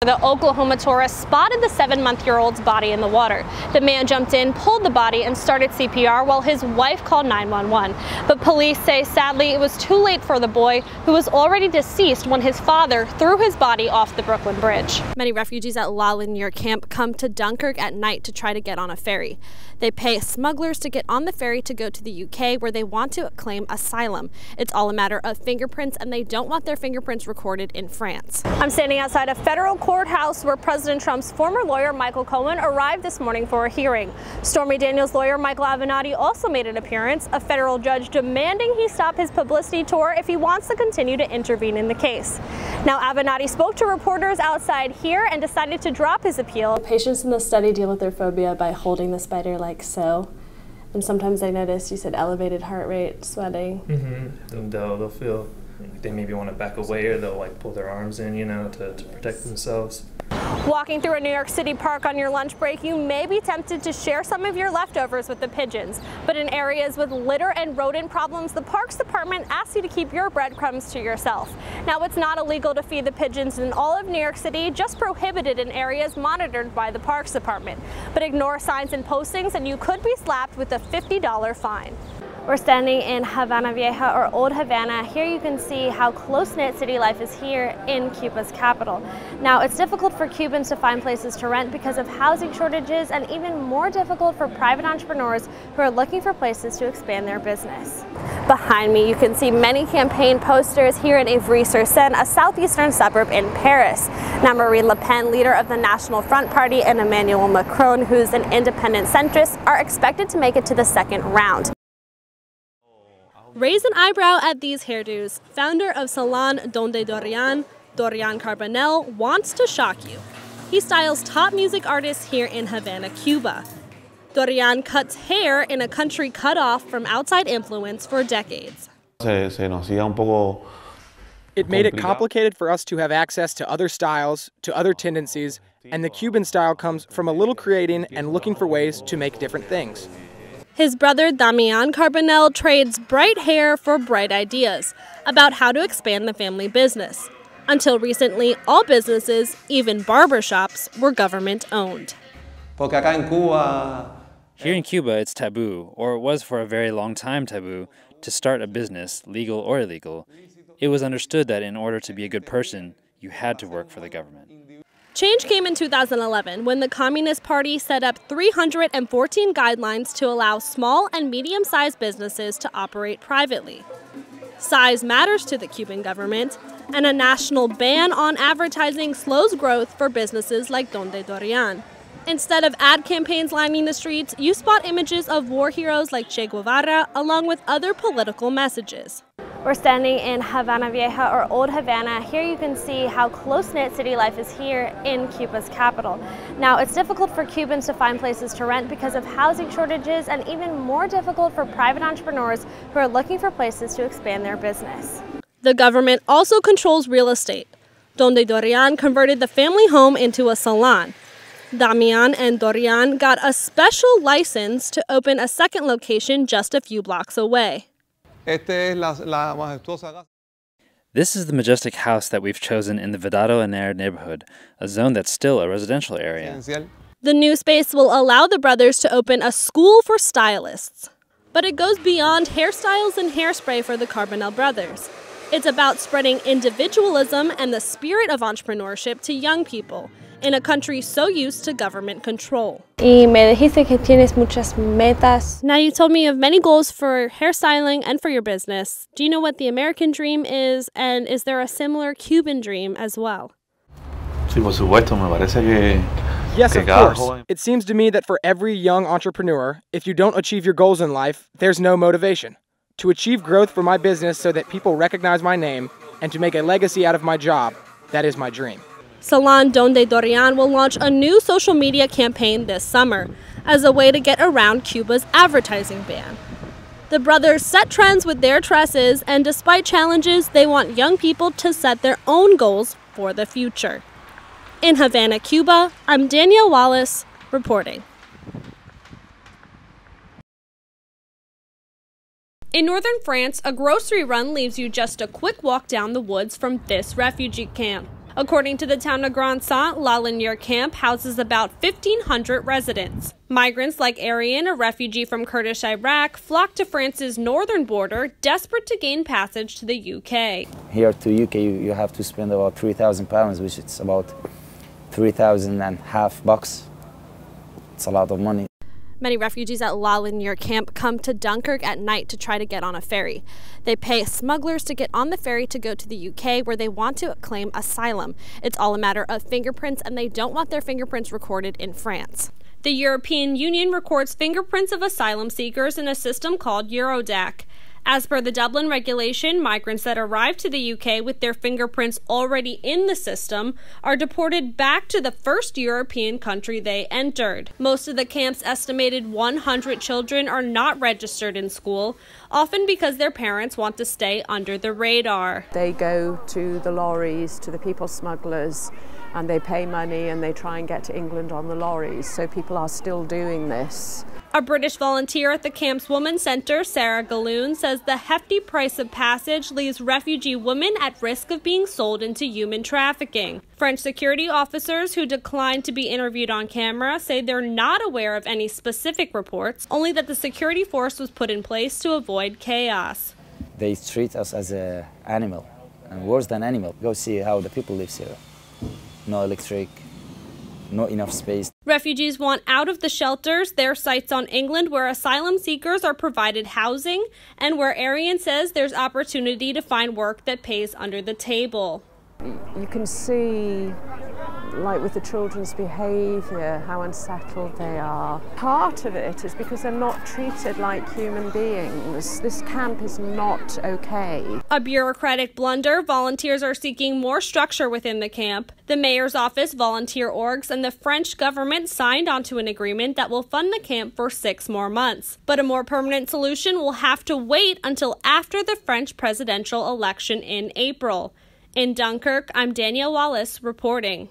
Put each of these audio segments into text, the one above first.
The Oklahoma tourist spotted the 7-month-old's body in the water. The man jumped in, pulled the body, and started CPR while his wife called 911. But police say, sadly, it was too late for the boy, who was already deceased when his father threw his body off the Brooklyn Bridge. Many refugees at La Linier camp come to Dunkirk at night to try to get on a ferry. They pay smugglers to get on the ferry to go to the UK, where they want to claim asylum. It's all a matter of fingerprints, and they don't want their fingerprints recorded in France. I'm standing outside a federal courthouse where President Trump's former lawyer Michael Cohen arrived this morning for a hearing. Stormy Daniels' lawyer Michael Avenatti also made an appearance, a federal judge demanding he stop his publicity tour if he wants to continue to intervene in the case. Now, Avenatti spoke to reporters outside here and decided to drop his appeal. Patients in the study deal with their phobia by holding the spider like so. And sometimes I noticed you said elevated heart rate, sweating. And they'll feel like they maybe want to back away, or they'll like pull their arms in, you know, to protect themselves. Walking through a New York City park on your lunch break, you may be tempted to share some of your leftovers with the pigeons. But in areas with litter and rodent problems, the Parks Department asks you to keep your breadcrumbs to yourself. Now, it's not illegal to feed the pigeons in all of New York City, just prohibited in areas monitored by the Parks Department. But ignore signs and postings and you could be slapped with a $50 fine. We're standing in Havana Vieja, or Old Havana. Here you can see how close-knit city life is here in Cuba's capital. Now, it's difficult for Cubans to find places to rent because of housing shortages, and even more difficult for private entrepreneurs who are looking for places to expand their business. Behind me, you can see many campaign posters here in Ivry-sur-Seine, a southeastern suburb in Paris. Now, Marine Le Pen, leader of the National Front Party, and Emmanuel Macron, who's an independent centrist, are expected to make it to the second round. Raise an eyebrow at these hairdos. Founder of Salon Donde Dorian, Dorian Carbonell, wants to shock you. He styles top music artists here in Havana, Cuba. Dorian cuts hair in a country cut off from outside influence for decades. It made it complicated for us to have access to other styles, to other tendencies, and the Cuban style comes from a little creating and looking for ways to make different things. His brother Damian Carbonell trades bright hair for bright ideas about how to expand the family business. Until recently, all businesses, even barbershops, were government-owned. Here in Cuba, it's taboo, or it was for a very long time taboo, to start a business, legal or illegal. It was understood that in order to be a good person, you had to work for the government. Change came in 2011 when the Communist Party set up 314 guidelines to allow small and medium-sized businesses to operate privately. Size matters to the Cuban government, and a national ban on advertising slows growth for businesses like Donde Dorian. Instead of ad campaigns lining the streets, you spot images of war heroes like Che Guevara, along with other political messages. We're standing in Havana Vieja, or Old Havana. Here you can see how close-knit city life is here in Cuba's capital. Now, it's difficult for Cubans to find places to rent because of housing shortages, and even more difficult for private entrepreneurs who are looking for places to expand their business. The government also controls real estate. Donde Dorian converted the family home into a salon. Damian and Dorian got a special license to open a second location just a few blocks away. This is the majestic house that we've chosen in the Vedado Aner neighborhood, a zone that's still a residential area. The new space will allow the brothers to open a school for stylists. But it goes beyond hairstyles and hairspray for the Carbonell brothers. It's about spreading individualism and the spirit of entrepreneurship to young people in a country so used to government control. Y me dijiste que tienes muchas metas. Now, you told me of many goals for hairstyling and for your business. Do you know what the American dream is, and is there a similar Cuban dream as well? Sí, por supuesto, me parece que Yes, of course. It seems to me that for every young entrepreneur, if you don't achieve your goals in life, there's no motivation. To achieve growth for my business so that people recognize my name and to make a legacy out of my job, that is my dream. Salon Donde Dorian will launch a new social media campaign this summer as a way to get around Cuba's advertising ban. The brothers set trends with their tresses, and despite challenges, they want young people to set their own goals for the future. In Havana, Cuba, I'm Danielle Wallace, reporting. In northern France, a grocery run leaves you just a quick walk down the woods from this refugee camp. According to the town of Grand Saint, La Linière camp houses about 1,500 residents. Migrants like Arian, a refugee from Kurdish Iraq, flocked to France's northern border, desperate to gain passage to the UK. Here to UK, you have to spend about £3,000, which is about $3,500. It's a lot of money. Many refugees at La Linière camp come to Dunkirk at night to try to get on a ferry. They pay smugglers to get on the ferry to go to the UK, where they want to claim asylum. It's all a matter of fingerprints, and they don't want their fingerprints recorded in France. The European Union records fingerprints of asylum seekers in a system called Eurodac. As per the Dublin regulation, migrants that arrive to the UK with their fingerprints already in the system are deported back to the first European country they entered. Most of the camp's estimated 100 children are not registered in school, often because their parents want to stay under the radar. They go to the lorries, to the people smugglers, and they pay money and they try and get to England on the lorries. So people are still doing this. A British volunteer at the camp's Women's Centre, Sarah Galloon, says the hefty price of passage leaves refugee women at risk of being sold into human trafficking. French security officers who declined to be interviewed on camera say they're not aware of any specific reports, only that the security force was put in place to avoid chaos. They treat us as an animal, and worse than animal. Go see how the people live here. No electric, not enough space. Refugees want out of the shelters. Their sites on England where asylum seekers are provided housing, and where Arian says there's opportunity to find work that pays under the table. You can see, like with the children's behaviour, how unsettled they are. Part of it is because they're not treated like human beings. This camp is not okay. A bureaucratic blunder. Volunteers are seeking more structure within the camp. The mayor's office, volunteer orgs, and the French government signed onto an agreement that will fund the camp for 6 more months. But a more permanent solution will have to wait until after the French presidential election in April. In Dunkirk, I'm Danielle Wallace reporting.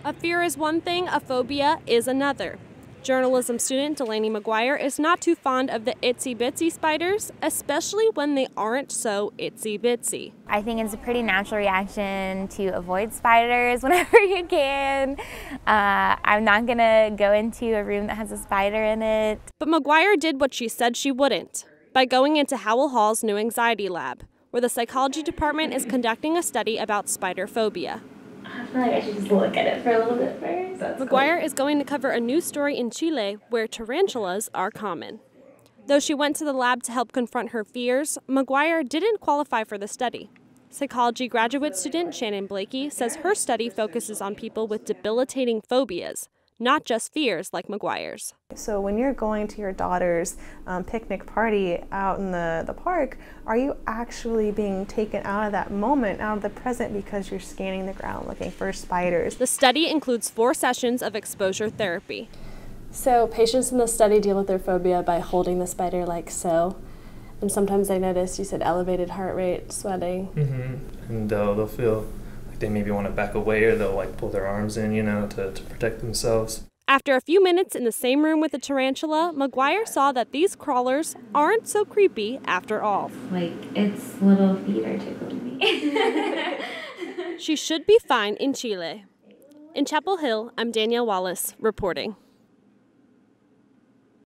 A fear is one thing, a phobia is another. Journalism student Delaney McGuire is not too fond of the itsy-bitsy spiders, especially when they aren't so itsy-bitsy. I think it's a pretty natural reaction to avoid spiders whenever you can. I'm not going to go into a room that has a spider in it. But McGuire did what she said she wouldn't, by going into Howell Hall's new anxiety lab, where the psychology department is conducting a study about spider phobia. I feel like I should just look at it for a little bit first. McGuire is going to cover a new story in Chile where tarantulas are common. Though she went to the lab to help confront her fears, McGuire didn't qualify for the study. Psychology graduate student Shannon Blakey says her study focuses on people with debilitating phobias, not just fears like McGuire's. So when you're going to your daughter's picnic party out in the park, are you actually being taken out of that moment, out of the present, because you're scanning the ground looking for spiders? The study includes 4 sessions of exposure therapy. So patients in the study deal with their phobia by holding the spider like so. And sometimes they notice, you said, elevated heart rate, sweating. And they'll feel like they maybe want to back away, or they'll like pull their arms in, to protect themselves. After a few minutes in the same room with the tarantula, McGuire saw that these crawlers aren't so creepy after all. Like, its little feet are tickling me. She should be fine in Chile. In Chapel Hill, I'm Danielle Wallace reporting.